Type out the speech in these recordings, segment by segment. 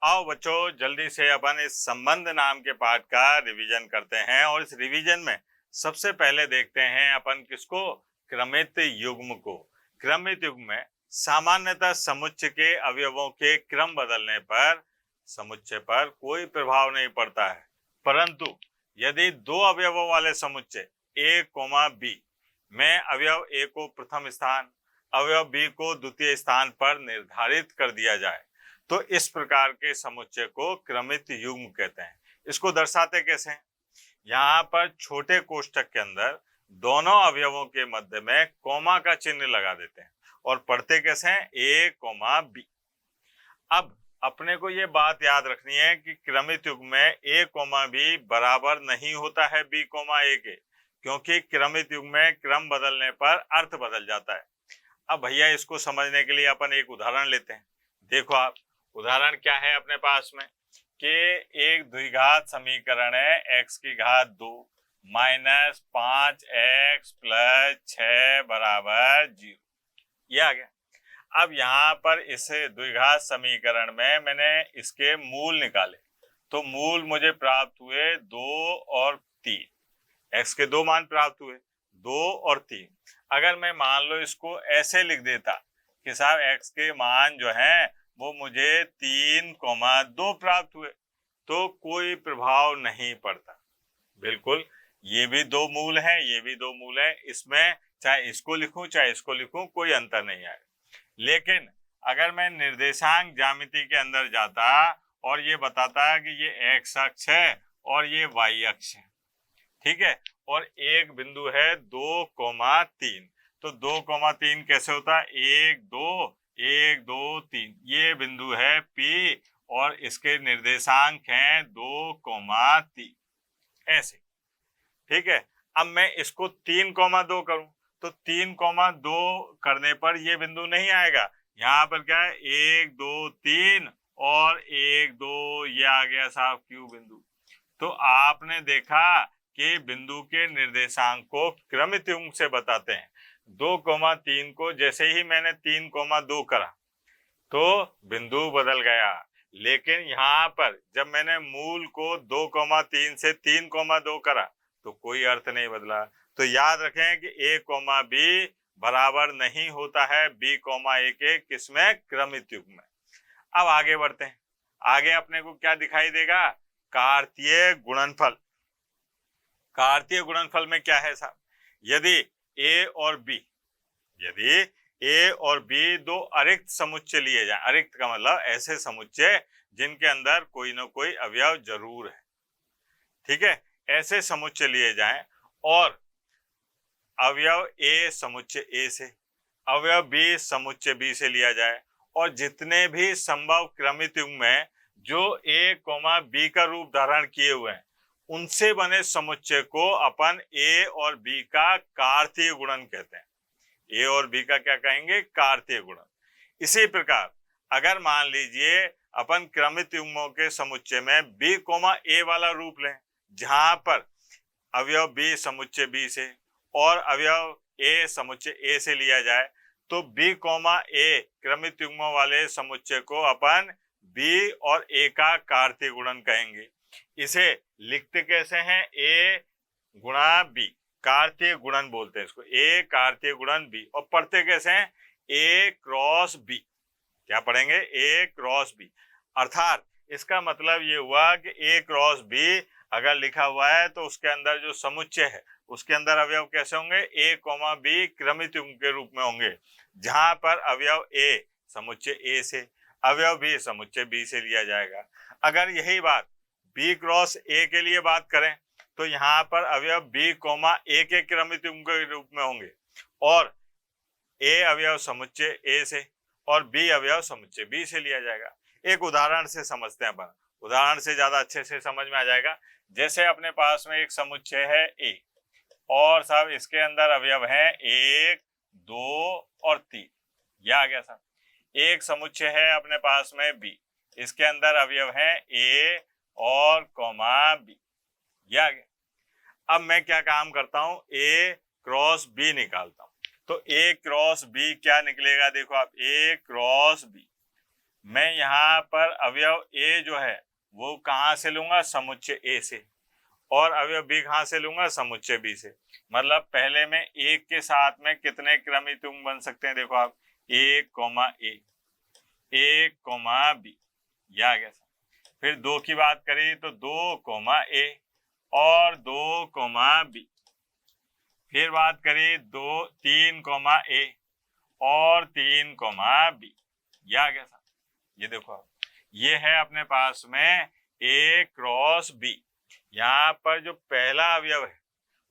आओ बच्चों, जल्दी से अपन इस संबंध नाम के पाठ का रिवीजन करते हैं। और इस रिवीजन में सबसे पहले देखते हैं अपन किसको, क्रमित युग्म को। क्रमित युग्म में सामान्यतः समुच्चय के अवयवों के क्रम बदलने पर समुच्चय पर कोई प्रभाव नहीं पड़ता है, परंतु यदि दो अवयवों वाले समुच्चय ए कोमा बी में अवयव ए को प्रथम स्थान, अवयव बी को द्वितीय स्थान पर निर्धारित कर दिया जाए तो इस प्रकार के समुच्चय को क्रमित युग्म कहते हैं। इसको दर्शाते कैसे हैं? यहाँ पर छोटे कोष्ठक के अंदर दोनों अवयवों के मध्य में कोमा का चिन्ह लगा देते हैं और पढ़ते कैसे हैं, ए कोमा बी। अब अपने को ये बात याद रखनी है कि क्रमित युग्म में ए कोमा बी बराबर नहीं होता है बी कोमा ए के, क्योंकि क्रमित युग्म में क्रम बदलने पर अर्थ बदल जाता है। अब भैया इसको समझने के लिए अपन एक उदाहरण लेते हैं। देखो आप, उदाहरण क्या है अपने पास में कि एक द्विघात समीकरण है x की घात 2 माइनस 5x प्लस 6 बराबर 0। ये आ गया। अब यहाँ पर इस द्विघात समीकरण में मैंने इसके मूल निकाले तो मूल मुझे प्राप्त हुए 2 और 3। x के 2 मान प्राप्त हुए, 2 और 3। अगर मैं मान लो इसको ऐसे लिख देता कि साहब x के मान जो हैं वो मुझे 3,2 प्राप्त हुए तो कोई प्रभाव नहीं पड़ता। बिल्कुल, ये भी 2 मूल हैं, ये भी 2 मूल हैं, इसमें चाहे इसको लिखूं चाहे इसको लिखूं कोई अंतर नहीं आएगा। लेकिन अगर मैं निर्देशांक ज्यामिति के अंदर जाता और ये बताता कि ये x अक्ष है और ये y अक्ष है, ठीक है, और एक बिंदु है 2,3, तो 2,3 कैसे होता है, 1 2 1 2 3, ये बिंदु है P और इसके निर्देशांक हैं 2,3, ऐसे, ठीक है। अब मैं इसको 3,2 करूं तो 3,2 करने पर ये बिंदु नहीं आएगा। यहाँ पर क्या है, 1 2 3 और 1 2, ये आ गया साहब Q बिंदु। तो आपने देखा कि बिंदु के निर्देशांक को क्रमित युग्म से बताते हैं। 2,3 को जैसे ही मैंने 3,2 करा तो बिंदु बदल गया, लेकिन यहाँ पर जब मैंने मूल को 2,3 से 3,2 करा तो कोई अर्थ नहीं बदला। तो याद रखें कि a, b बराबर नहीं होता है b, a के, किसमें, क्रमित युग्म में। अब आगे बढ़ते हैं। आगे अपने को क्या दिखाई देगा, कार्तीय गुणनफल। कार्तीय गुणनफल में क्या है साहब, यदि a और b दो अरिक्त समुच्चय लिए जाएं, अरिक्त का मतलब ऐसे समुच्चय जिनके अंदर कोई ना कोई अवयव जरूर है, ठीक है, ऐसे समुच्चय लिए जाएं और अवयव a समुच्चय a से, अवयव b समुच्चय b से लिया जाए और जितने भी संभव क्रमित युग्म में जो a, b का रूप धारण किए हुए हैं उनसे बने समुच्चय को अपन a और b का कार्तीय गुणन कहते हैं। a और b का क्या कहेंगे, कार्तीय गुणन। इसी प्रकार अगर मान लीजिए अपन क्रमित युग्मों के समुच्चय में b, a वाला रूप लें जहां पर अवयव b समुच्चय b से और अवयव a समुच्चय a से लिया जाए तो b, a क्रमित युग्मों वाले समुच्चय को अपन b और a का कार्तीय गुणन कहेंगे। इसे लिखते कैसे हैं, a गुणा b, कार्तीय गुणन बोलते हैं इसको, a कार्तीय गुणन b, और पढ़ते कैसे हैं, a क्रॉस b। क्या पढ़ेंगे, a क्रॉस b, अर्थात इसका मतलब ये हुआ कि a क्रॉस b अगर लिखा हुआ है तो उसके अंदर जो समुच्चय है उसके अंदर अवयव कैसे होंगे, a, b क्रमित युग्म के रूप में होंगे, जहां पर अवयव a समुच्चय a से, अवयव b समुच्चय b से लिया जाएगा। अगर यही बात b क्रॉस a के लिए बात करें तो यहाँ पर अवयव b, a के क्रमित युग्म के रूप में होंगे और a अवयव समुच्चय a से और b अवयव समुच्चय b से लिया जाएगा। एक उदाहरण से समझते हैं अपन, उदाहरण से ज्यादा अच्छे से समझ में आ जाएगा। जैसे अपने पास में एक समुच्चय है a और साहब इसके अंदर अवयव हैं 1 2 और 3, यह आ गया साहब। एक समुच्चय है अपने पास में b, इसके अंदर अवयव हैं a और b, यह आ गया। अब मैं क्या काम करता हूं, a क्रॉस b निकालता हूं तो a क्रॉस b क्या निकलेगा, देखो आप, a क्रॉस b मैं यहाँ पर अवयव ए जो है वो कहाँ से लूंगा, समुच्चय ए से, और अवयव बी कहाँ से लूंगा, समुच्चय बी से। मतलब पहले में एक के साथ में कितने क्रमित युग्म बन सकते हैं, देखो आप, एक कोमा ए, एक कोमा बी, यह आ गया। फिर दो की बात करें तो दो कोमा ए और दो कोमा बी। फिर बात करें दो, तीन कोमा ए और तीन कोमा बी, यह आ गया। ये देखो आप, ये है अपने पास में ए क्रॉस बी। यहाँ पर जो पहला अवयव है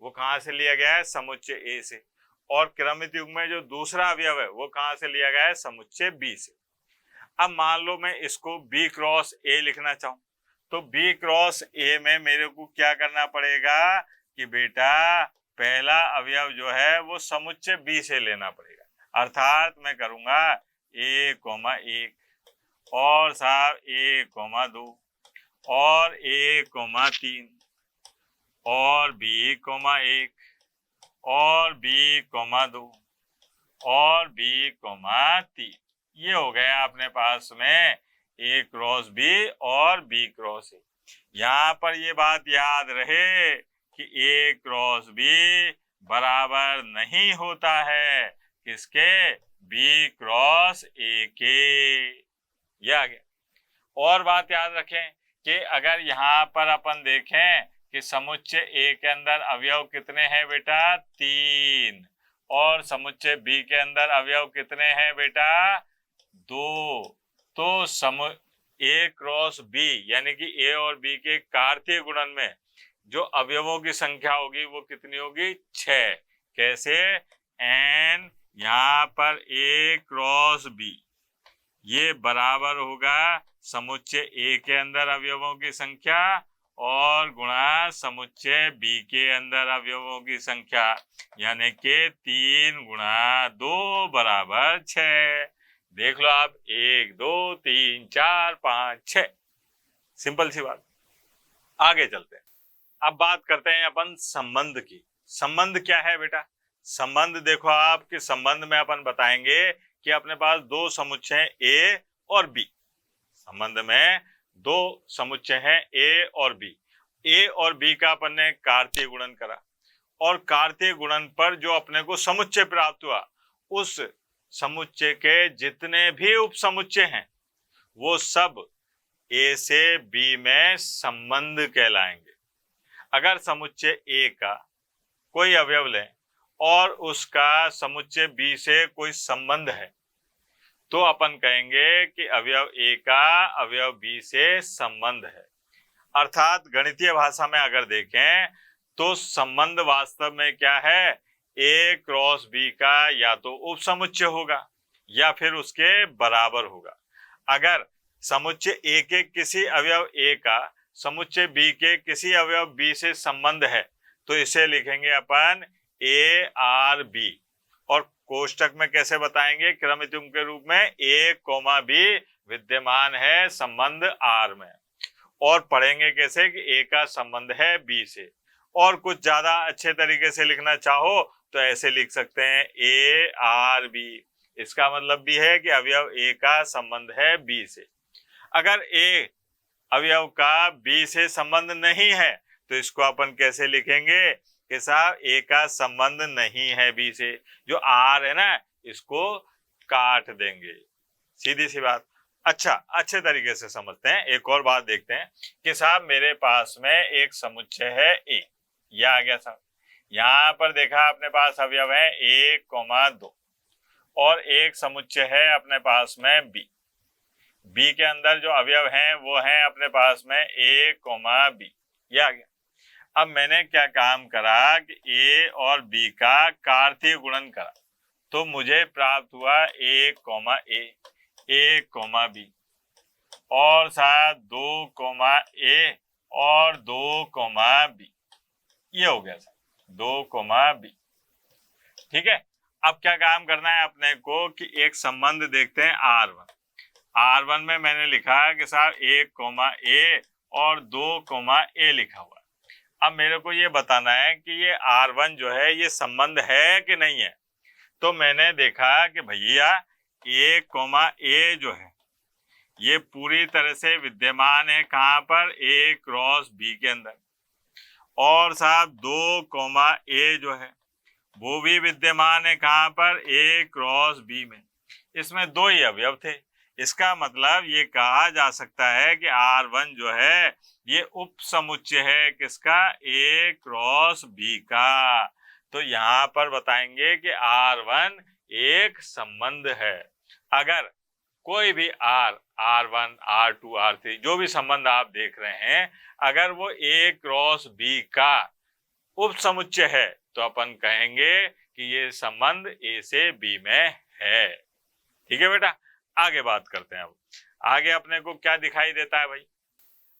वो कहाँ से लिया गया है, समुच्चय ए से, और क्रमित युग्म में जो दूसरा अवयव है वो कहाँ से लिया गया है, समुच्चय बी से। अब मान लो मैं इसको बी क्रॉस ए लिखना चाहूं, तो बी क्रॉस ए में मेरे को क्या करना पड़ेगा कि बेटा पहला अवयव जो है वो समुच्चय बी से लेना पड़ेगा। अर्थात मैं करूंगा ए कोमा एक और साहब ए कोमा दो और ए कोमा तीन और बी कोमा एक और बी कोमा दो और बी कोमा तीन। ये हो गया अपने पास में ए क्रॉस बी और बी क्रॉस ए। यहाँ पर ये बात याद रहे कि ए क्रॉस बी बराबर नहीं होता है किसके, बी क्रॉस ए के। ये आ गया। और बात याद रखें कि अगर यहाँ पर अपन देखें कि समुच्चय ए के अंदर अवयव कितने हैं बेटा, तीन, और समुच्चय बी के अंदर अवयव कितने हैं बेटा, दो। तो ए क्रॉस बी यानी कि ए और बी के कार्तीय गुणन में जो अवयवों की संख्या होगी वो कितनी होगी, 6। कैसे, एन यहाँ पर ए क्रॉस बी ये बराबर होगा समुच्चय ए के अंदर अवयवों की संख्या और गुणा समुच्चय बी के अंदर अवयवों की संख्या, यानी कि 3 गुणा 2 बराबर 6। देख लो आप, 1 2 3 4 5 6, सिंपल सी बात। आगे चलते हैं, अब बात करते हैं अपन संबंध की। संबंध क्या है बेटा, संबंध देखो आप कि संबंध में अपन बताएंगे कि अपने पास दो समुच्चय ए और बी। संबंध में दो समुच्चय हैं ए और बी। ए और बी का अपन ने कार्तीय गुणन करा और कार्तीय गुणन पर जो अपने को समुच्चय प्राप्त हुआ उस समुच्चय के जितने भी उपसमुच्चय हैं वो सब ए से बी में संबंध कहलाएंगे। अगर समुच्चय ए का कोई अवयव लें और उसका समुच्चय बी से कोई संबंध है तो अपन कहेंगे कि अवयव ए का अवयव बी से संबंध है। अर्थात गणितीय भाषा में अगर देखें तो संबंध वास्तव में क्या है, ए क्रॉस बी का या तो उपसमुच्चय होगा या फिर उसके बराबर होगा। अगर समुच्चय ए के किसी अवयव ए का समुच्चय बी के किसी अवयव बी से संबंध है तो इसे लिखेंगे अपन ए आर बी, और कोष्टक में कैसे बताएंगे, क्रमित युग्म के रूप में ए कोमा बी विद्यमान है संबंध आर में, और पढ़ेंगे कैसे कि ए का संबंध है बी से। और कुछ ज्यादा अच्छे तरीके से लिखना चाहो तो ऐसे लिख सकते हैं ए आर बी। इसका मतलब भी है कि अवयव ए का संबंध है बी से। अगर ए अवयव का बी से संबंध नहीं है तो इसको अपन कैसे लिखेंगे कि साहब ए का संबंध नहीं है बी से, जो आर है ना इसको काट देंगे, सीधी सी बात। अच्छा, अच्छे तरीके से समझते हैं। एक और बात देखते हैं कि साहब मेरे पास में एक समुच्चय है ए, यह आ गया साहब। यहाँ पर देखा अपने पास अवयव है 1, 2 और एक समुच्चय है अपने पास में बी। बी के अंदर जो अवयव हैं वो हैं अपने पास में ए कोमा बी, यह आ गया। अब मैंने क्या काम करा कि ए और बी का कार्तीय गुणन करा तो मुझे प्राप्त हुआ ए कोमा बी और साथ 2 कोमा ए और 2 कोमा बी, ये हो गया साहब 2 कोमा बी। ठीक है, अब क्या काम करना है अपने को कि एक संबंध देखते हैं R1 में मैंने लिखा है कि साहब 1 कोमा ए और 2 कोमा ए लिखा हुआ है। अब मेरे को ये बताना है कि ये R1 जो है ये संबंध है कि नहीं है। तो मैंने देखा कि भैया 1 कोमा ए जो है ये पूरी तरह से विद्यमान है कहाँ पर, ए क्रॉस बी के अंदर। और साहब 2, A जो है वो भी विद्यमान है कहाँ पर, ए क्रॉस बी में। इसमें 2 ही अवयव थे। इसका मतलब ये कहा जा सकता है कि R1 जो है ये उप समुच्चय है किसका, ए क्रॉस बी का। तो यहाँ पर बताएंगे कि R1 एक संबंध है। अगर कोई भी R1, R2, R3 जो भी संबंध आप देख रहे हैं, अगर वो ए क्रॉस बी का उप समुच्चय है तो अपन कहेंगे कि ये संबंध ए से बी में है। ठीक है बेटा, आगे बात करते हैं। अब आगे अपने को क्या दिखाई देता है भाई,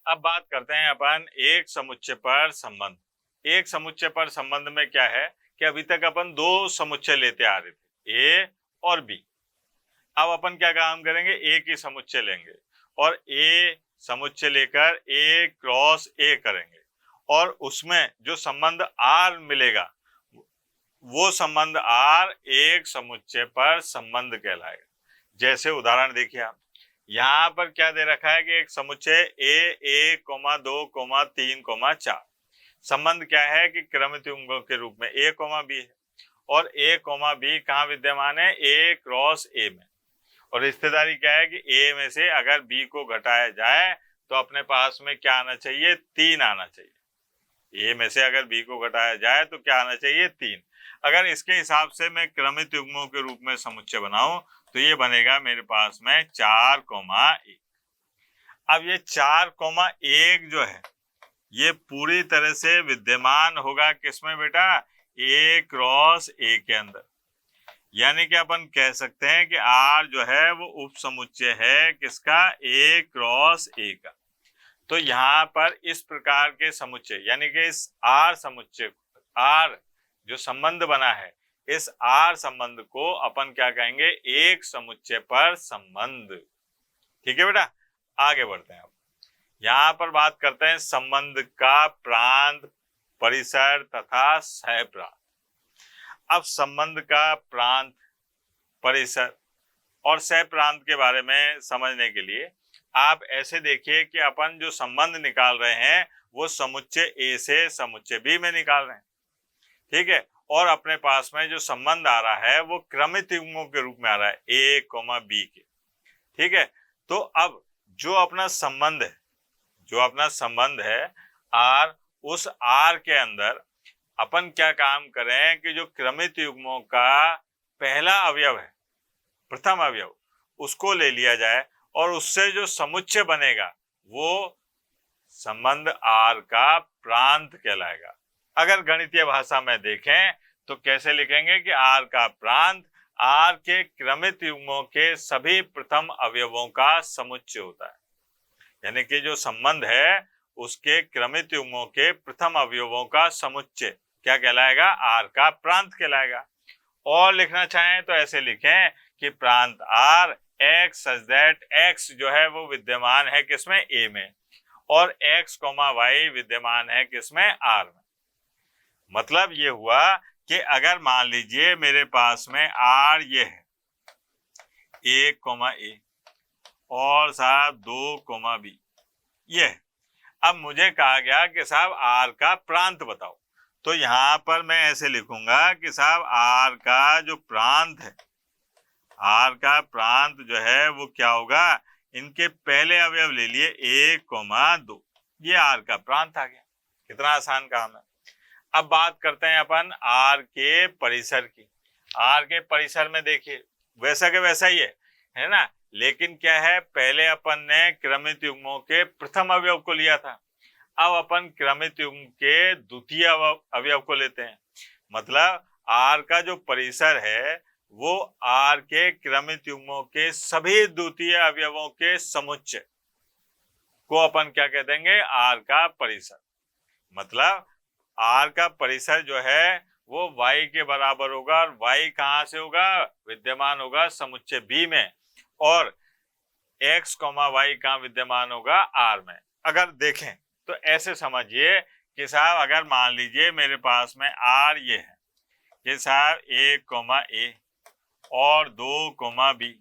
अब बात करते हैं अपन एक समुच्चय पर संबंध। एक समुच्चय पर संबंध में क्या है कि अभी तक अपन 2 समुच्चय लेते आ रहे थे, ए और बी। अब अपन क्या काम करेंगे, एक ही समुच्चय लेंगे और ए समुच्चय लेकर ए क्रॉस ए करेंगे और उसमें जो संबंध आर मिलेगा वो संबंध आर एक समुच्चय पर संबंध कहलाएगा। जैसे उदाहरण देखिए आप, यहाँ पर क्या दे रखा है कि एक समुच्चय ए 1,2,3,4 संबंध क्या है कि क्रमित युग्मों के रूप में ए, बी है और ए, बी कहाँ विद्यमान है, ए क्रॉस ए में। और रिश्तेदारी क्या है कि ए में से अगर बी को घटाया जाए तो अपने पास में क्या आना चाहिए, 3 आना चाहिए। ए में से अगर बी को घटाया जाए तो क्या आना चाहिए, 3। अगर इसके हिसाब से मैं क्रमित युग्मों के रूप में समुच्चय बनाऊं तो ये बनेगा मेरे पास में 4,1। अब ये 4,1 जो है ये पूरी तरह से विद्यमान होगा किसमें बेटा, ए क्रॉस ए के अंदर। यानी कि अपन कह सकते हैं कि R जो है वो उप समुच्चय है किसका, ए क्रॉस ए का। तो यहाँ पर इस प्रकार के समुच्चय यानी कि इस R समुच्चय, R जो संबंध बना है, इस R संबंध को अपन क्या कहेंगे, एक समुच्चय पर संबंध। ठीक है बेटा, आगे बढ़ते हैं। अब यहाँ पर बात करते हैं संबंध का प्रांत, परिसर तथा सहप्रांत। अब संबंध का प्रांत, परिसर और सहप्रांत के बारे में समझने के लिए आप ऐसे देखिए कि अपन जो संबंध निकाल रहे हैं वो समुच्चय ए से समुच्चय बी में निकाल रहे हैं। ठीक है, और अपने पास में जो संबंध आ रहा है वो क्रमित युग्मों के रूप में आ रहा है, ए, बी के। ठीक है, तो अब जो अपना संबंध है आर, उस आर के अंदर अपन क्या काम करें कि जो क्रमित युग्मों का पहला अवयव है, प्रथम अवयव, उसको ले लिया जाए और उससे जो समुच्चय बनेगा वो संबंध आर का प्रांत कहलाएगा। अगर गणितीय भाषा में देखें तो कैसे लिखेंगे कि आर का प्रांत आर के क्रमित युग्मों के सभी प्रथम अवयवों का समुच्चय होता है। यानी कि जो संबंध है उसके क्रमित युग्मों के प्रथम अवयवों का समुच्चय क्या कहलाएगा, आर का प्रांत कहलाएगा। और लिखना चाहें तो ऐसे लिखें कि प्रांत R X such that X जो है वो विद्यमान है किसमें, ए में, और एक्स, वाई विद्यमान है किसमें, आर में। मतलब ये हुआ कि अगर मान लीजिए मेरे पास में आर ये है, ए, ए और साहब 2, बी ये है। अब मुझे कहा गया कि साहब आर का प्रांत बताओ, तो यहाँ पर मैं ऐसे लिखूंगा कि साहब आर का जो प्रांत है, आर का प्रांत जो है वो क्या होगा, इनके पहले अवयव ले लिए 1, 2, ये आर का प्रांत आ गया। कितना आसान काम है। अब बात करते हैं अपन आर के परिसर की। आर के परिसर में देखिए वैसा के वैसा ही है ना, लेकिन क्या है, पहले अपन ने क्रमित युग्मों के प्रथम अवयव को लिया था, अब अपन क्रमित युग्म के द्वितीय अवयव को लेते हैं। मतलब आर का जो परिसर है वो आर के क्रमित युग्मों के सभी द्वितीय अवयवों के समुच्चय को अपन क्या कह देंगे, आर का परिसर। मतलब आर का परिसर जो है वो y के बराबर होगा, और y कहाँ से होगा, विद्यमान होगा समुच्चय b में, और x, y कहाँ विद्यमान होगा, r में। अगर देखें तो ऐसे समझिए कि साहब अगर मान लीजिए मेरे पास में r ये है कि साहब 1, a और 2, b,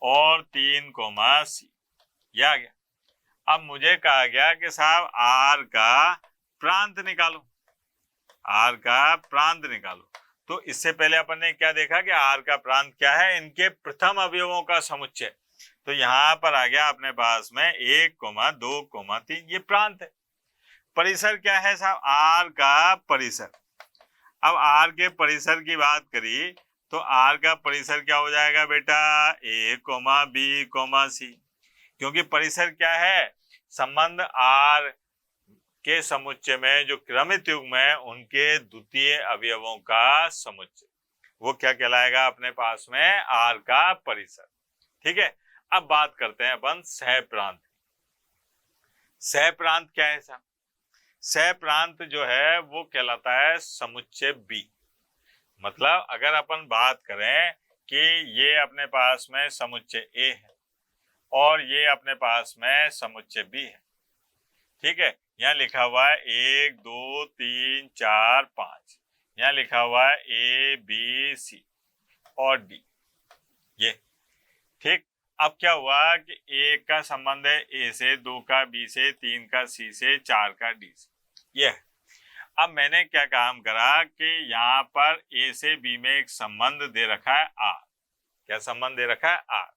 और 3 कोमा सी, ये आ गया। अब मुझे कहा गया कि साहब आर का प्रांत निकालो, आर का प्रांत निकालो। तो इससे पहले अपन ने क्या देखा कि आर का प्रांत क्या है, इनके प्रथम अवयवों का समुच्चय। तो यहां पर आ गया अपने पास में 1, 2, 3, ये प्रांत है। परिसर क्या है साहब, आर का परिसर। अब आर के परिसर की बात करी तो आर का परिसर क्या हो जाएगा बेटा, ए कोमा बी कोमा सी, क्योंकि परिसर क्या है, संबंध आर के समुच्चय में जो क्रमित युग्म है उनके द्वितीय अवयवों का समुच्चय, वो क्या कहलाएगा अपने पास में, आर का परिसर। ठीक है, अब बात करते हैं अपन सह प्रांत। सह प्रांत क्या है साहब, सह प्रांत जो है वो कहलाता है समुच्चय बी। मतलब अगर अपन बात करें कि ये अपने पास में समुच्चय ए है और ये अपने पास में समुच्चय बी है। ठीक है, यहाँ लिखा हुआ है 1, 2, 3, 4, 5, यहाँ लिखा हुआ है ए बी सी और डी, ये ठीक। अब क्या हुआ कि 1 का संबंध है ए से, 2 का बी से, 3 का सी से, 4 का डी से, ये है। अब मैंने क्या काम करा कि यहाँ पर ए से बी में एक संबंध दे रखा है आर। क्या संबंध दे रखा है, आर।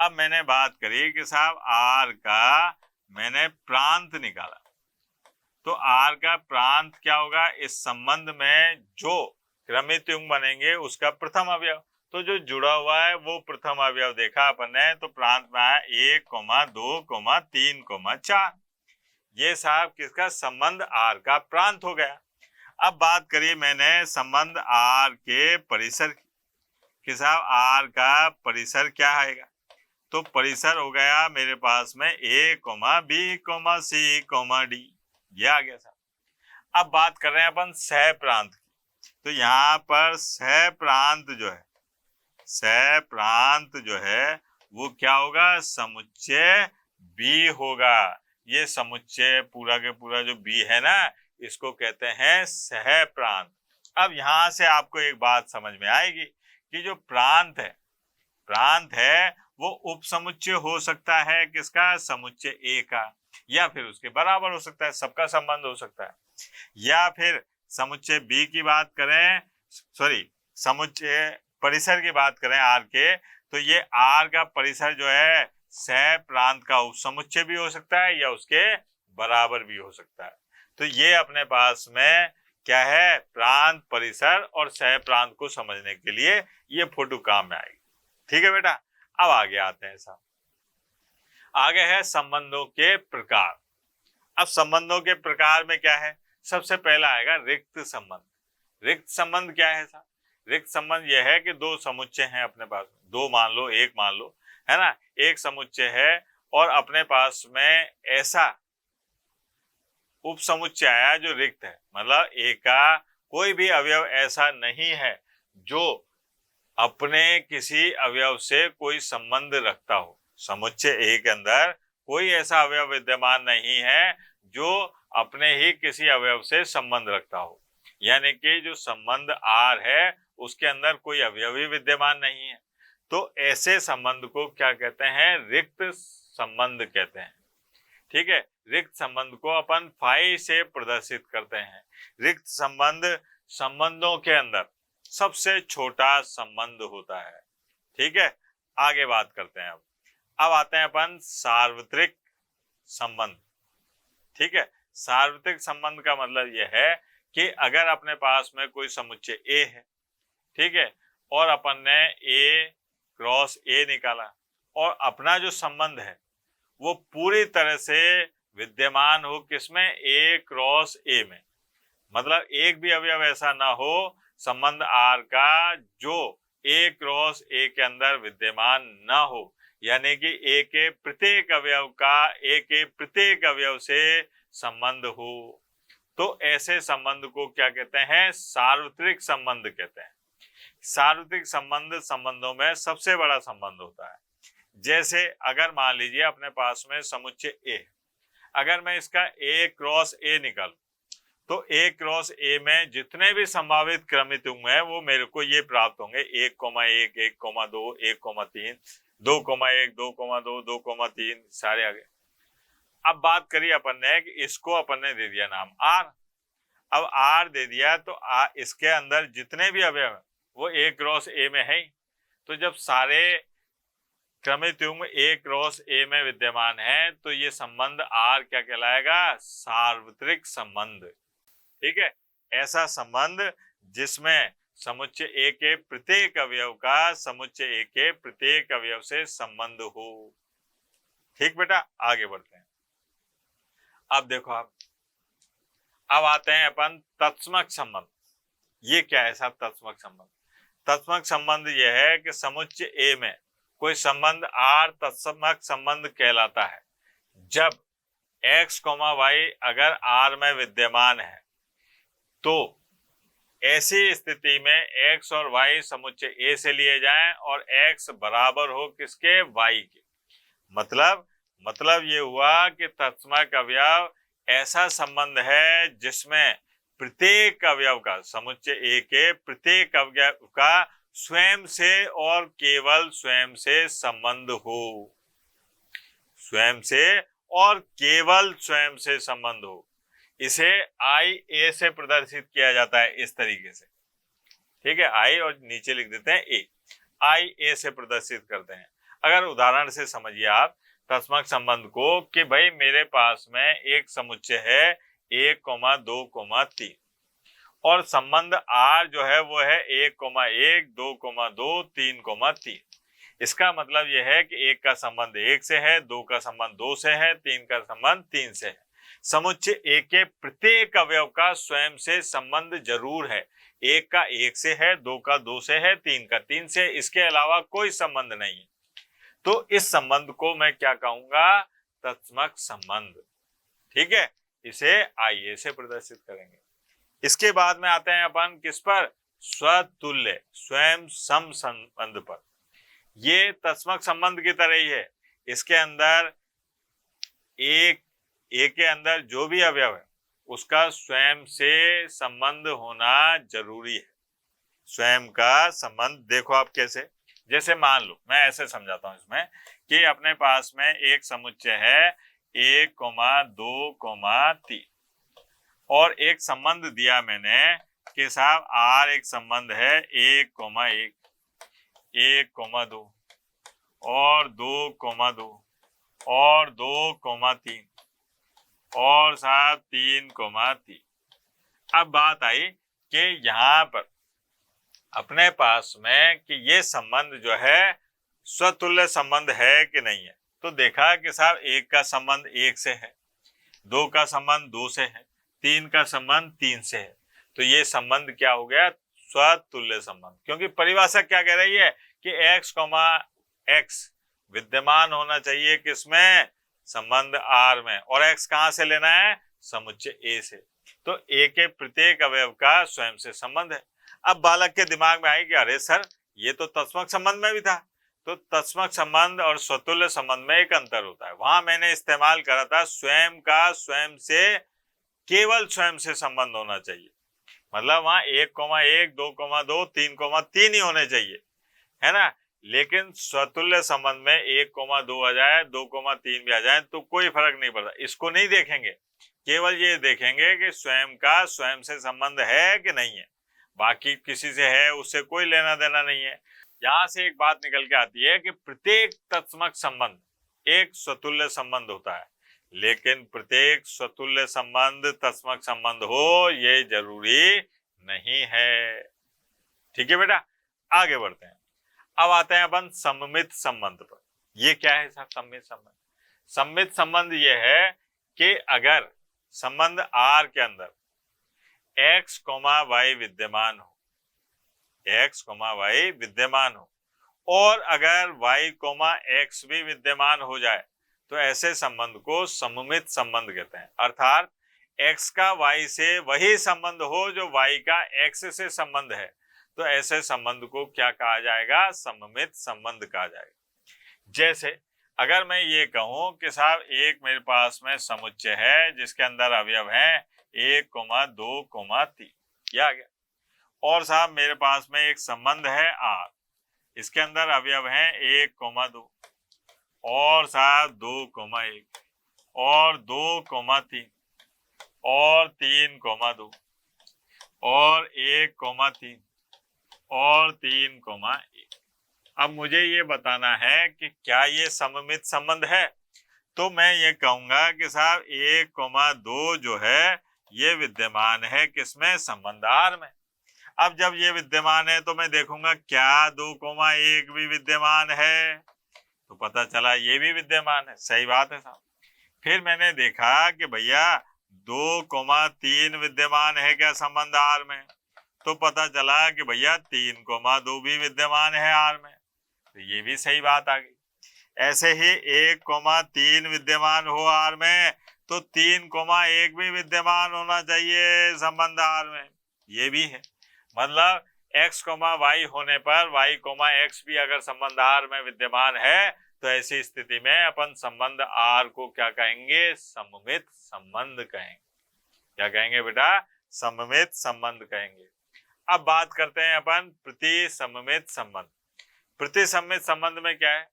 अब मैंने बात करी कि साहब आर का मैंने प्रांत निकाला, तो आर का प्रांत क्या होगा, इस संबंध में जो क्रमित युग्म बनेंगे उसका प्रथम अवयव। तो जो जुड़ा हुआ है वो प्रथम अवयव देखा अपन ने, तो प्रांत में आया 1, 2, 3, 4, ये साहब किसका संबंध, आर का प्रांत हो गया। अब बात करी मैंने संबंध आर के परिसर की, कि साहब आर का परिसर क्या आएगा, तो परिसर हो गया मेरे पास में A comma B comma C comma D, ये आ गया साहब। अब बात कर रहे हैं अपन सह प्रांत की, तो यहाँ पर सह प्रांत जो है, सह प्रांत जो है वो क्या होगा, समुच्चय बी होगा। ये समुच्चय पूरा के पूरा जो बी है ना, इसको कहते हैं सह प्रांत। अब यहां से आपको एक बात समझ में आएगी कि जो प्रांत है वो उपसमुच्चय हो सकता है किसका, समुच्चय ए का, या फिर उसके बराबर हो सकता है, सबका संबंध हो सकता है। या फिर समुच्चय बी की बात करें, सॉरी समुच्चय परिसर की बात करें आर के, तो ये आर का परिसर जो है सह प्रांत का उपसमुच्चय भी हो सकता है या उसके बराबर भी हो सकता है। तो ये अपने पास में क्या है, प्रांत, परिसर और सह प्रांत को समझने के लिए ये फोटो काम में आएगी। ठीक है बेटा, अब आगे आते हैं साहब, आगे है संबंधों के प्रकार। अब संबंधों के प्रकार में क्या है, सबसे पहला आएगा रिक्त संबंध। रिक्त संबंध क्या है साहब, रिक्त संबंध यह है कि दो समुच्चय हैं अपने पास, दो मान लो, एक मान लो, है ना, एक समुच्चय है और अपने पास में ऐसा उपसमुच्चय आया जो रिक्त है, मतलब ए का कोई भी अवयव ऐसा नहीं है जो अपने किसी अवयव से कोई संबंध रखता हो। समुच्चय ए के अंदर कोई ऐसा अवयव विद्यमान नहीं है जो अपने ही किसी अवयव से संबंध रखता हो, यानी कि जो संबंध आर है उसके अंदर कोई अवयव ही विद्यमान नहीं है। तो ऐसे संबंध को क्या कहते हैं, रिक्त संबंध कहते हैं। ठीक है, रिक्त संबंध को अपन फाई से प्रदर्शित करते हैं। रिक्त संबंध संबंधों के अंदर सबसे छोटा संबंध होता है। ठीक है, आगे बात करते हैं। अब आते हैं अपन सार्वत्रिक संबंध। ठीक है, सार्वत्रिक संबंध का मतलब यह है कि अगर अपने पास में कोई समुच्चय ए है, ठीक है, और अपन ने ए क्रॉस ए निकाला और अपना जो संबंध है वो पूरी तरह से विद्यमान हो किसमें, ए क्रॉस ए में, मतलब एक भी अवयव ऐसा ना हो संबंध आर का जो ए क्रॉस ए के अंदर विद्यमान ना हो, यानी कि ए के प्रत्येक अवयव का ए के प्रत्येक अवयव से संबंध हो, तो ऐसे संबंध को क्या कहते हैं, सार्वत्रिक संबंध कहते हैं। सार्वत्रिक संबंध संबंधों में सबसे बड़ा संबंध होता है। जैसे अगर मान लीजिए अपने पास में समुच्चय ए, अगर मैं इसका ए क्रॉस ए निकालूं तो ए क्रॉस ए में जितने भी संभावित क्रमित युग्म है वो मेरे को ये प्राप्त होंगे, 1, 1, 1, 2, 1, 3, 2,1, 2,2, 2,3 सारे आ गए। अब बात करिए अपन ने कि इसको अपन ने दे दिया नाम आर। अब आर दे दिया तो इसके अंदर जितने भी अवयव हैं वो ए क्रॉस ए में है ही। तो जब सारे क्रमित युग्म ए क्रॉस ए में विद्यमान है तो ये संबंध आर क्या कहलाएगा? सार्वत्रिक संबंध। ठीक है, ऐसा संबंध जिसमें समुच्चय ए के प्रत्येक अवयव का समुच्चय ए के प्रत्येक अवयव से संबंध हो। ठीक बेटा, आगे बढ़ते हैं। अब देखो आप, अब आते हैं अपन तत्समक संबंध। ये क्या है साहब तत्समक संबंध? तत्समक संबंध यह है कि समुच्चय ए में कोई संबंध आर तत्समक संबंध कहलाता है जब x, y अगर आर में विद्यमान है तो ऐसी स्थिति में x और y समुच्चय ए से लिए जाएं और x बराबर हो किसके? y के। मतलब ये हुआ कि तत्समक अवयव ऐसा संबंध है जिसमें प्रत्येक अवयव का समुच्चय ए के प्रत्येक अवयव का स्वयं से और केवल स्वयं से संबंध हो। स्वयं से और केवल स्वयं से संबंध हो। इसे आई ए से प्रदर्शित किया जाता है इस तरीके से। ठीक है, आई और नीचे लिख देते हैं ए। आई ए से प्रदर्शित करते हैं। अगर उदाहरण से समझिए आप तत्समक संबंध को कि भाई मेरे पास में एक समुच्चय है 1, 2, 3 और संबंध आर जो है वो है 1, 1, 2, 2, 3, 3। इसका मतलब यह है कि 1 का संबंध 1 से है, 2 का संबंध 2 से है, 3 का संबंध 3 से है। समुच्चय ए के प्रत्येक अवयव का स्वयं से संबंध जरूर है। 1 का 1 से है, 2 का 2 से है, 3 का 3 से, इसके अलावा कोई संबंध नहीं है। तो इस संबंध को मैं क्या कहूंगा? तत्समक संबंध। ठीक है, इसे आइए से प्रदर्शित करेंगे। इसके बाद में आते हैं अपन किस पर? स्वतुल्य स्वयं सम संबंध पर। ये तत्समक संबंध की तरह ही है। इसके अंदर एक ए के अंदर जो भी अवयव है उसका स्वयं से संबंध होना जरूरी है। स्वयं का संबंध देखो आप कैसे, जैसे मान लो मैं ऐसे समझाता हूं इसमें कि अपने पास में एक समुच्चय है 1, 2, 3 और एक संबंध दिया मैंने कि साहब आर एक संबंध है 1, 1, 1, 2 और 2, 2 और 2, 3 और साहब 3, 3। अब बात आई कि यहाँ पर अपने पास में कि ये संबंध जो है स्वतुल्य संबंध है कि नहीं है। तो देखा कि साहब 1 का संबंध 1 से है, 2 का संबंध 2 से है, 3 का संबंध 3 से है। तो ये संबंध क्या हो गया? स्वतुल्य संबंध। क्योंकि परिभाषा क्या कह रही है कि x, x विद्यमान होना चाहिए किसमें? संबंध आर में। और x कहां से लेना है? समुच्चय ए से। तो ए के प्रत्येक अवयव का स्वयं से संबंध है। अब बालक के दिमाग में आई कि अरे सर ये तो तत्समक संबंध में भी था। तो तत्समक संबंध और स्वतुल्य संबंध में एक अंतर होता है। वहां मैंने इस्तेमाल करा था स्वयं का स्वयं से केवल स्वयं से संबंध होना चाहिए। मतलब वहां 1, 1, 2, 2, 3, 3 ही होने चाहिए, है ना। लेकिन स्वतुल्य संबंध में 1, 2 आ जाए, 2, 3 भी आ जाए तो कोई फर्क नहीं पड़ता। इसको नहीं देखेंगे, केवल ये देखेंगे कि स्वयं का स्वयं से संबंध है कि नहीं है। बाकी किसी से है उससे कोई लेना देना नहीं है। यहां से एक बात निकल के आती है कि प्रत्येक तत्समक संबंध एक स्वतुल्य संबंध होता है, लेकिन प्रत्येक स्वतुल्य संबंध तत्समक संबंध हो ये जरूरी नहीं है। ठीक है बेटा, आगे बढ़ते हैं। अब आते हैं अपन सममित संबंध पर। ये क्या है साहब सममित संबंध? सममित संबंध ये है कि अगर संबंध आर के अंदर x, y विद्यमान हो, x, y विद्यमान हो और अगर y, x भी विद्यमान हो जाए तो ऐसे संबंध को सममित संबंध कहते हैं। अर्थात x का y से वही संबंध हो जो y का x से संबंध है, तो ऐसे संबंध को क्या कहा जाएगा? सममित संबंध कहा जाएगा। जैसे अगर मैं ये कहूं कि साहब एक मेरे पास में समुच्चय है जिसके अंदर अवयव हैं 1, 2, 3, ये आ गया। और साहब मेरे पास में एक संबंध है आर, इसके अंदर अवयव हैं 1, 2 और साहब 2,1 और 2,3 और 3,2 और 1,3 और 3,1। अब मुझे ये बताना है कि क्या ये सममित संबंध है। तो मैं ये कहूंगा कि साहब 1,2 जो है ये विद्यमान है किसमें, संबंध आर में। अब जब ये विद्यमान है तो मैं देखूंगा क्या 2,1 भी विद्यमान है, तो पता चला ये भी विद्यमान है। सही बात है साहब। फिर मैंने देखा कि भैया 2,3 विद्यमान है क्या संबंध आर में, तो पता चला कि भैया 3,2 भी विद्यमान है आर में, तो ये भी सही बात आ गई। ऐसे ही 1,3 विद्यमान हो आर में तो 3,1 भी विद्यमान होना चाहिए संबंध आर में, ये भी है। मतलब x, y होने पर y, x भी अगर संबंध आर में विद्यमान है तो ऐसी स्थिति में अपन संबंध आर को क्या कहेंगे, सममित संबंध कहेंगे। क्या कहेंगे बेटा, सममित संबंध कहेंगे। अब बात करते हैं अपन प्रतिसममित संबंध। प्रतिसममित संबंध में क्या है,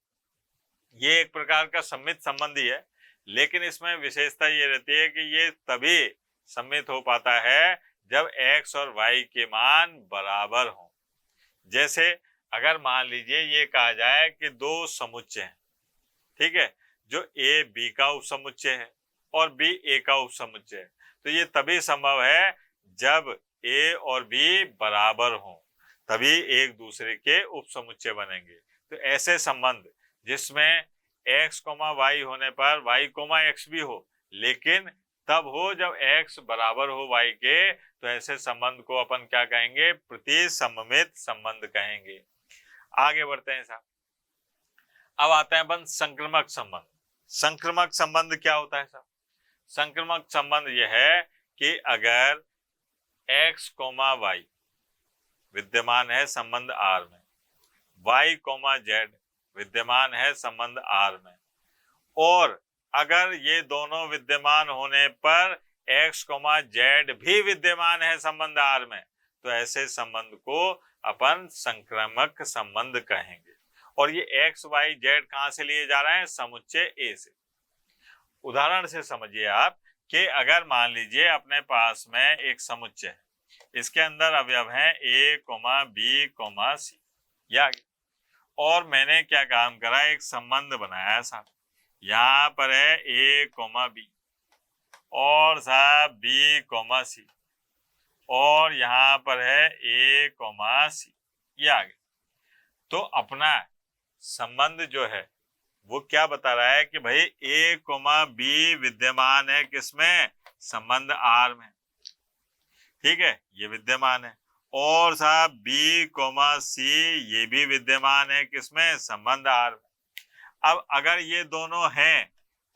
ये एक प्रकार का सम्मित संबंध ही है, लेकिन इसमें विशेषता ये रहती है कि ये तभी सम्मित हो पाता है जब x और y के मान बराबर हों। जैसे अगर मान लीजिए ये कहा जाए कि दो समुच्चय हैं, ठीक है, जो a b का उपसमुच्चय है और b a का उपसमुच्चय है, तो ये तभी संभव है जब a और b बराबर हों, तभी एक दूसरे के उपसमुच्चय बनेंगे। तो ऐसे संबंध जिसमें x, y होने पर y, x भी हो, लेकिन तब हो जब x बराबर हो y के, तो ऐसे संबंध को अपन क्या कहेंगे, प्रतिसममित संबंध कहेंगे। आगे बढ़ते हैं साहब। अब आते हैं अपन संक्रमक संबंध। संक्रमक संबंध क्या होता है साहब? संक्रमक संबंध यह है कि अगर x, y विद्यमान है संबंध आर में, y, z विद्यमान है संबंध आर में, और अगर ये दोनों विद्यमान होने पर x, z भी विद्यमान है संबंध आर में, तो ऐसे संबंध को अपन संक्रमक संबंध कहेंगे। और ये x, y, z कहां से लिए जा रहे हैं, समुच्चय A से। उदाहरण से समझिए आप कि अगर मान लीजिए अपने पास में एक समुच्चय है, इसके अंदर अवयव हैं a, b, c, या और मैंने क्या काम करा, एक संबंध बनाया साहब। यहाँ पर है a, b और साहब b, c, और यहाँ पर है a, c, ये आ गया। तो अपना संबंध जो है वो क्या बता रहा है कि भाई a, b विद्यमान है किसमें, संबंध आर में, ठीक है, ये विद्यमान है। और साहब b, c ये भी विद्यमान है किसमें, संबंध आर में। अब अगर ये दोनों हैं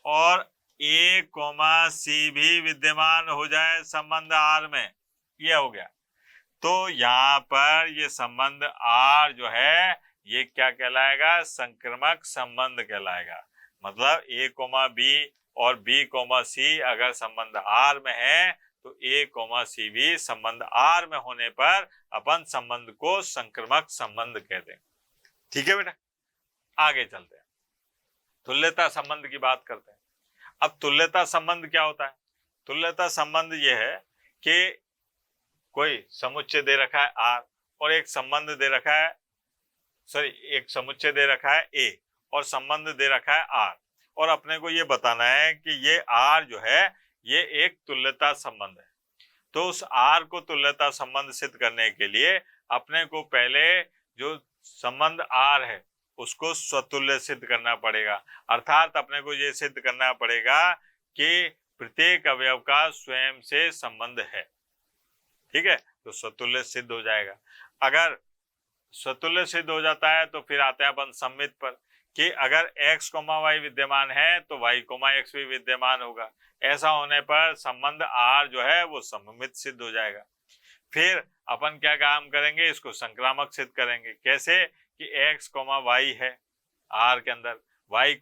और a, c भी विद्यमान हो जाए संबंध आर में, ये हो गया, तो यहाँ पर ये संबंध आर जो है ये क्या कहलाएगा, संक्रमक संबंध कहलाएगा। मतलब a, b और b, c अगर संबंध आर में है तो a, c भी संबंध आर में होने पर अपन संबंध को संक्रमक संबंध कहते हैं। ठीक है बेटा, आगे चलते हैं, तुल्यता संबंध की बात करते हैं। अब तुल्यता संबंध क्या होता है? तुल्यता संबंध यह है कि कोई समुच्चय दे रखा है आर और एक संबंध दे रखा है, एक समुच्चय दे रखा है ए और संबंध दे रखा है आर, और अपने को ये बताना है कि ये आर जो है ये एक तुल्यता संबंध है। तो उस आर को तुल्यता संबंध सिद्ध करने के लिए अपने को पहले जो संबंध आर है उसको स्वतुल्य सिद्ध करना पड़ेगा। अर्थात अपने को ये सिद्ध करना पड़ेगा कि प्रत्येक अवयव का स्वयं से संबंध है। ठीक है, तो स्वतुल्य सिद्ध हो जाएगा। अगर स्वतुल्य सिद्ध हो जाता है तो फिर आते हैं अपन सम्मित पर कि अगर x, y विद्यमान है तो y, x भी विद्यमान होगा। ऐसा होने पर संबंध r जो है वो सममित सिद्ध हो जाएगा। फिर अपन क्या काम करेंगे, इसको संक्रामक सिद्ध करेंगे। कैसे कि x, y है r के अंदर, y,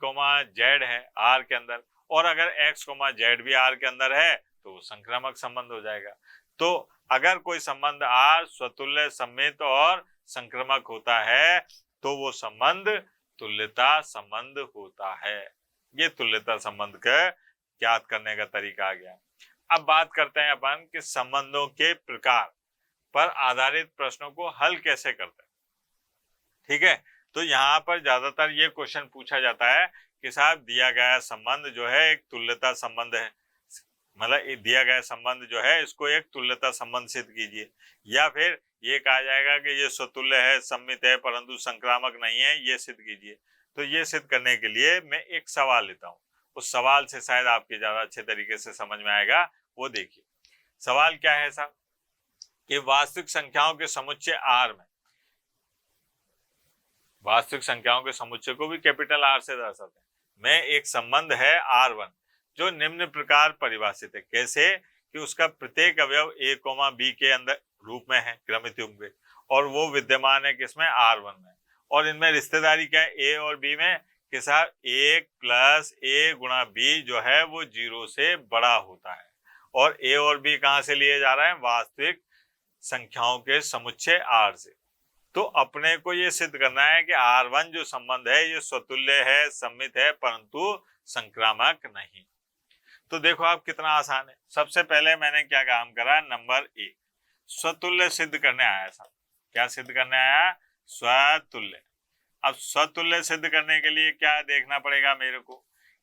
z है r के अंदर, और अगर x, z भी r के अंदर है तो वो संक्रामक संबंध हो जाएगा। तो अगर कोई संबंध r स्वतुल्य, सम्मित और संक्रमक होता है तो वो संबंध तुल्यता संबंध होता है। ये तुल्यता संबंध का ज्ञात करने का तरीका आ गया। अब बात करते हैं अपन कि संबंधों के प्रकार पर आधारित प्रश्नों को हल कैसे करते हैं। ठीक है, तो यहाँ पर ज्यादातर ये क्वेश्चन पूछा जाता है कि साहब दिया गया संबंध जो है एक तुल्यता संबंध है, मतलब दिया गया संबंध जो है इसको एक तुल्यता संबंध सिद्ध कीजिए, या फिर ये कहा जाएगा कि ये स्वतुल्य है, सम्मित है, परंतु संक्रामक नहीं है, ये सिद्ध कीजिए। तो ये सिद्ध करने के लिए मैं एक सवाल लेता हूँ, उस सवाल से शायद आपके ज्यादा अच्छे तरीके से समझ में आएगा। वो देखिए सवाल क्या है साहब कि वास्तविक संख्याओं के समुच्चय R में, वास्तविक संख्याओं के समुच्चय को भी कैपिटल R से दर्शाते हैं, में एक संबंध है R1 जो निम्न प्रकार परिभाषित है। कैसे कि उसका प्रत्येक अवयव a, b के अंदर रूप में है क्रमित युग्म में, और वो विद्यमान है किसमें R1 में, और इनमें रिश्तेदारी क्या है a और b में कि साहब 1 + a × b जो है वो 0 से बड़ा होता है, और a और b कहाँ से लिए जा रहे हैं, वास्तविक संख्याओं के समुच्चय R से। तो अपने को ये सिद्ध करना है कि R1 जो संबंध है ये स्वतुल्य है, सम्मित है, परंतु संक्रामक नहीं। तो देखो आप कितना आसान है। सबसे पहले मैंने क्या काम करा, नंबर 1 स्वतुल्य सिद्ध करने आया था। क्या सिद्ध करने आया, स्वतुल्य। अब स्वतुल्य सिद्ध करने के लिए क्या देखना पड़ेगा मेरे को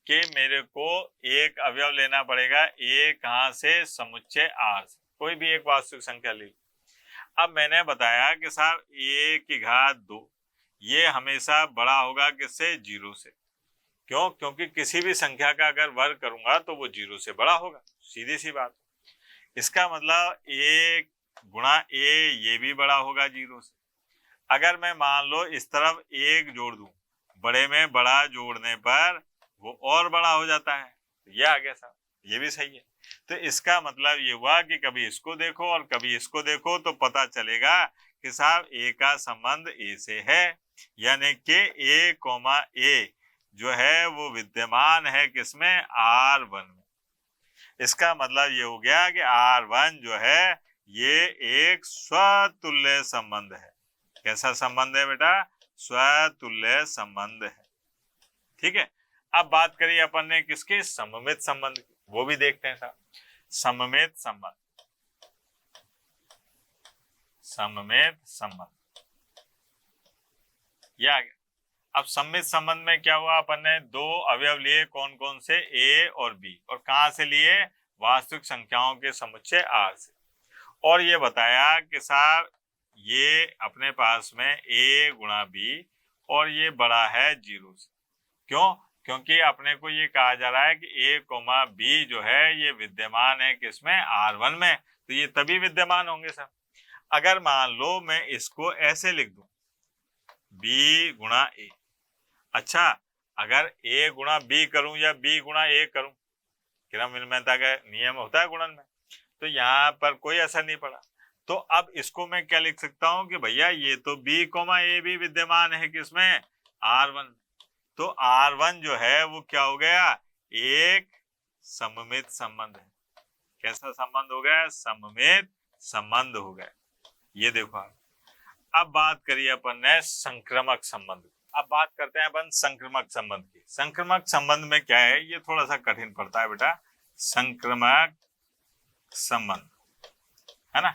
कि मेरे को एक अवयव लेना पड़ेगा a कहाँ से, समुच्चय R से, कोई भी एक वास्तविक संख्या ले। अब मैंने बताया कि साहब a⁴ ये हमेशा बड़ा होगा किससे, 0 से। क्यों, क्योंकि किसी भी संख्या का अगर वर्ग करूंगा तो वो 0 से बड़ा होगा, सीधी सी बात। इसका मतलब a × a ये भी बड़ा होगा 0 से। अगर मैं मान लो इस तरफ 1 जोड़ दूं, बड़े में बड़ा जोड़ने पर वो और बड़ा हो जाता है, ये आ गया साहब, ये भी सही है। तो इसका मतलब ये हुआ कि कभी इसको देखो और कभी इसको देखो तो पता चलेगा कि साहब a का संबंध a से है, यानी कि a, a जो है वो विद्यमान है किसमें, R1 में। इसका मतलब ये हो गया कि R1 जो है ये एक स्वतुल्य संबंध है। कैसा संबंध है बेटा, स्वतुल्य संबंध है। ठीक है, अब बात करिए अपन ने किसके, सममित संबंध की, वो भी देखते हैं साहब। सममित संबंध, सममित संबंध ये आ गया। अब सममित संबंध में क्या हुआ, अपन ने दो अवयव लिए, कौन कौन से, a और b, और कहां से लिए, वास्तविक संख्याओं के समुच्चय R से। और ये बताया कि साहब ये अपने पास में a × b और ये बड़ा है 0 से। क्यों, क्योंकि अपने को ये कहा जा रहा है कि a, b जो है ये विद्यमान है किसमें, R1 में, तो ये तभी विद्यमान होंगे सर। अगर मान लो मैं इसको ऐसे लिख दूं, b × a, अच्छा अगर a × b करूं या b × a करूं, क्रम विनिमयता का नियम होता है गुणन में, तो यहाँ पर कोई असर नहीं पड़ा। तो अब इसको मैं क्या लिख सकता हूं कि भैया ये तो b, a भी विद्यमान है किसमें, R1। तो R1 जो है वो क्या हो गया, एक सममित संबंध है। कैसा संबंध हो गया, सममित संबंध हो गया। ये देखो आप। अब बात करिए अपन ने संक्रमक संबंध। अब बात करते हैं अपन संक्रमक संबंध की। संक्रमक संबंध में क्या है, ये थोड़ा सा कठिन पड़ता है बेटा, संक्रमक संबंध है ना।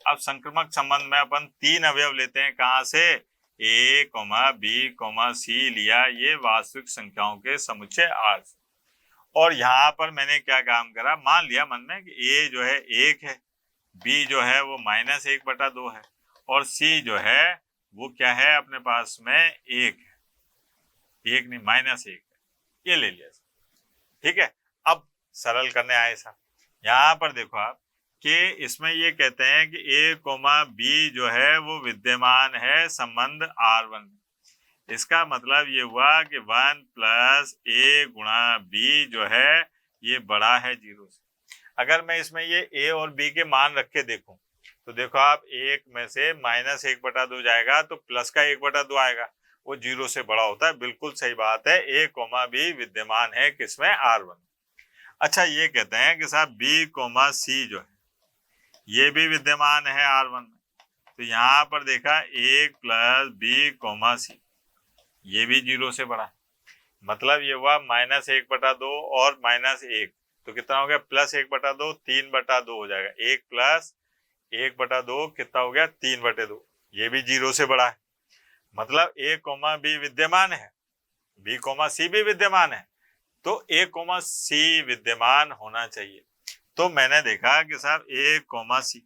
अब संक्रमक संबंध में अपन 3 अवयव लेते हैं, कहां से, a, b, c लिया, ये वास्तविक संख्याओं के समुच्चय R से। और यहाँ पर मैंने क्या काम करा, मान लिया मन में कि a जो है 1 है, b जो है वो -1/2 है, और c जो है वो क्या है अपने पास में 1 है, 1 नहीं -1 है, ये ले लिया। ठीक है, अब सरल करने आए साहब। यहाँ पर देखो आप कि इसमें ये कहते हैं कि a, b जो है वो विद्यमान है संबंध R1 में। इसका मतलब ये हुआ कि 1 + a × b जो है ये बड़ा है 0 से। अगर मैं इसमें ये a और b के मान रख के देखूं तो देखो आप, 1 में से -1/2 जाएगा तो प्लस का 1/2 आएगा, वो 0 से बड़ा होता है। बिल्कुल सही बात है, a, b विद्यमान है किसमें, R1। अच्छा ये कहते हैं कि साहब b, c जो है ये भी विद्यमान है R1 में। तो यहाँ पर देखा 1 + b, c, ये भी 0 से बड़ा है, मतलब ये हुआ -1/2 और -1, तो कितना हो गया +1/2, 3/2 हो जाएगा। 1 + 1/2 कितना हो गया 3/2। ये भी 0 से बड़ा है, मतलब A, B विद्यमान है, B, C भी विद्यमान है, तो A, C विद्यमान होना चाहिए। तो मैंने देखा कि साहब A, C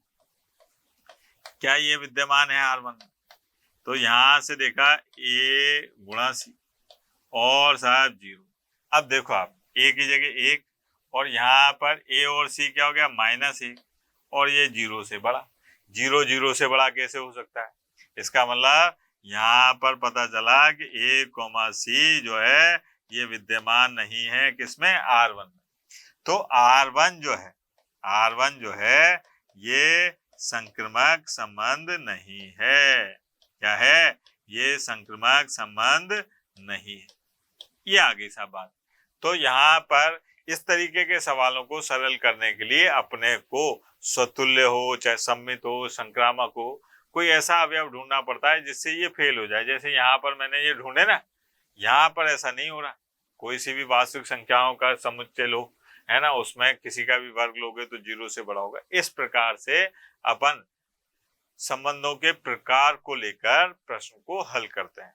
क्या ये विद्यमान है R1 में, तो यहां से देखा A × C और साहब 0। अब देखो आप A की जगह 1 और यहाँ पर A और C क्या हो गया -1 और ये 0 से बड़ा। 0 से बड़ा कैसे हो सकता है? इसका मतलब यहाँ पर पता चला कि A, C जो है ये विद्यमान नहीं है किसमें, R1 में। तो R1 जो है ये संक्रामक संबंध नहीं है। क्या है? ये संक्रामक संबंध नहीं है। ये आगे सा बात। तो यहाँ पर इस तरीके के सवालों को सरल करने के लिए अपने को स्वतुल्य हो चाहे सम्मित हो संक्रामक हो कोई ऐसा अवयव ढूंढना पड़ता है जिससे ये फेल हो जाए। जैसे यहाँ पर मैंने ये ढूंढे ना, यहाँ पर ऐसा नहीं हो रहा। कोई सी भी वास्तविक संख्याओं का समुच्चय लो, है ना, उसमें किसी का भी वर्ग लोगे तो 0 से बड़ा होगा। इस प्रकार से अपन संबंधों के प्रकार को लेकर प्रश्न को हल करते हैं।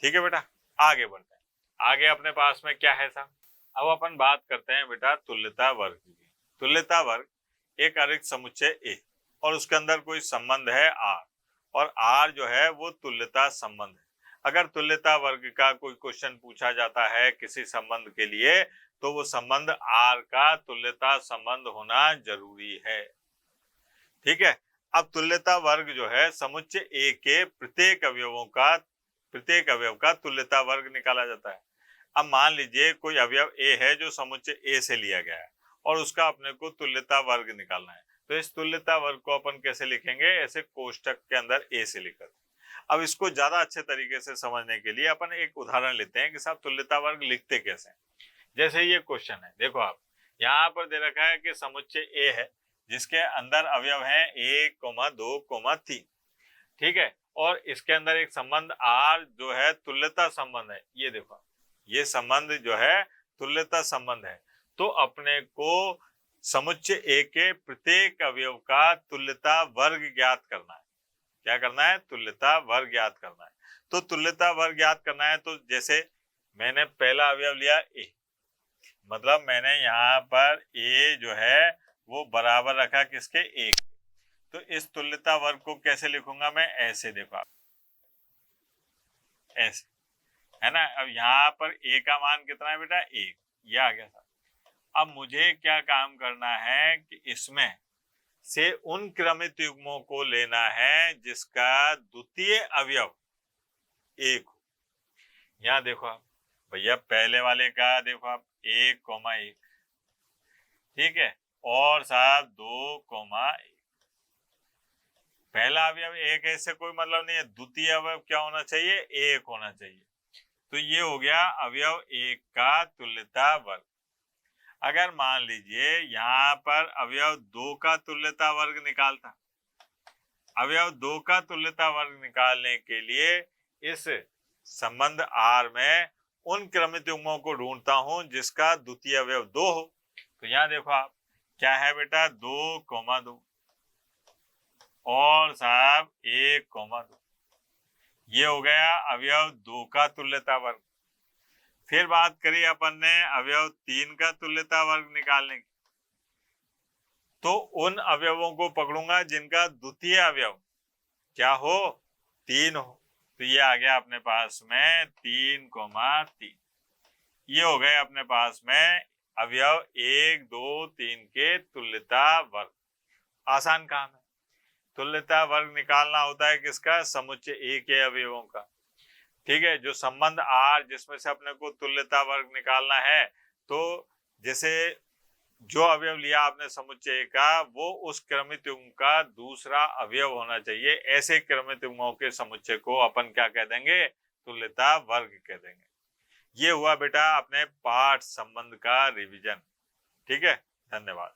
ठीक है बेटा, आगे बढ़ते हैं। आगे अपने पास में क्या है साहब, अब अपन बात करते हैं बेटा तुल्यता वर्ग की। तुल्यता वर्ग एक अरिक्त समुच्चय A और उसके अंदर कोई संबंध है R और R जो है वो तुल्यता संबंध है। अगर तुल्यता वर्ग का कोई क्वेश्चन पूछा जाता है किसी संबंध के लिए तो वो संबंध R का तुल्यता संबंध होना जरूरी है। ठीक है, अब तुल्यता वर्ग जो है समुच्चय A के प्रत्येक अवयव का तुल्यता वर्ग निकाला जाता है। अब मान लीजिए कोई अवयव A है जो समुच्चय A से लिया गया है और उसका अपने को तुल्यता वर्ग निकालना है, तो इस तुल्यता वर्ग को अपन कैसे लिखेंगे? ऐसे कोष्टक के अंदर A से लिखकर। अब इसको ज्यादा अच्छे तरीके से समझने के लिए अपन एक उदाहरण लेते हैं कि साहब तुल्यता वर्ग लिखते कैसे हैं। जैसे ये क्वेश्चन है, देखो आप यहाँ पर दे रखा है कि समुच्चय A है जिसके अंदर अवयव हैं 1, 2, 3। ठीक है, और इसके अंदर एक संबंध R जो है तुल्यता संबंध है। ये देखो ये संबंध जो है तुल्यता संबंध है। तो अपने को समुच्चय A के प्रत्येक अवयव का तुल्यता वर्ग ज्ञात करना है। क्या करना है? तुल्यता वर्ग ज्ञात करना है। तो तुल्यता वर्ग ज्ञात करना है, तो जैसे मैंने पहला अवयव लिया A, मतलब मैंने यहाँ पर A जो है वो बराबर रखा किसके? 1। तो इस तुल्यता वर्ग को कैसे लिखूंगा मैं? ऐसे देखो आप, ऐसे, है ना। अब यहाँ पर A का मान कितना है बेटा? 1। ये आ गया था। अब मुझे क्या काम करना है कि इसमें से उन क्रमित युग्मों को लेना है जिसका द्वितीय अवयव 1 हो। यहाँ देखो आप भैया, पहले वाले का देखो आप 1, 1, ठीक है, और साहब 2, 1। पहला अवयव 1 है, इससे कोई मतलब नहीं है। द्वितीय अवयव क्या होना चाहिए? 1 होना चाहिए। तो ये हो गया अवयव 1 का तुल्यता वर्ग। अगर मान लीजिए यहाँ पर अवयव 2 का तुल्यता वर्ग निकालता, अवयव 2 का तुल्यता वर्ग निकालने के लिए इस संबंध R में उन क्रमित युग्मों को ढूंढता हूं जिसका द्वितीय अवयव 2 हो। तो यहाँ देखो आप क्या है बेटा? 2, 2 और साहब 1, 2। ये हो गया अवयव 2 का तुल्यता वर्ग। फिर बात करी अपन ने अवयव 3 का तुल्यता वर्ग निकालने की, तो उन अवयवों को पकड़ूंगा जिनका द्वितीय अवयव क्या हो? 3 हो। तो ये आ गया अपने पास में 3, 3। ये हो गए अपने पास में अवयव 1, 2, 3 के तुल्यता वर्ग। आसान काम है। तुल्यता वर्ग निकालना होता है किसका? समुच्चय A के अवयवों का। ठीक है, जो संबंध R जिसमें से अपने को तुल्यता वर्ग निकालना है, तो जैसे जो अवयव लिया आपने समुच्चय का वो उस क्रमित युग्म का दूसरा अवयव होना चाहिए। ऐसे क्रमित युग्मों के समुच्चय को अपन क्या कह देंगे? तुल्यता वर्ग कह देंगे। ये हुआ बेटा अपने पाठ संबंध का रिवीजन। ठीक है, धन्यवाद।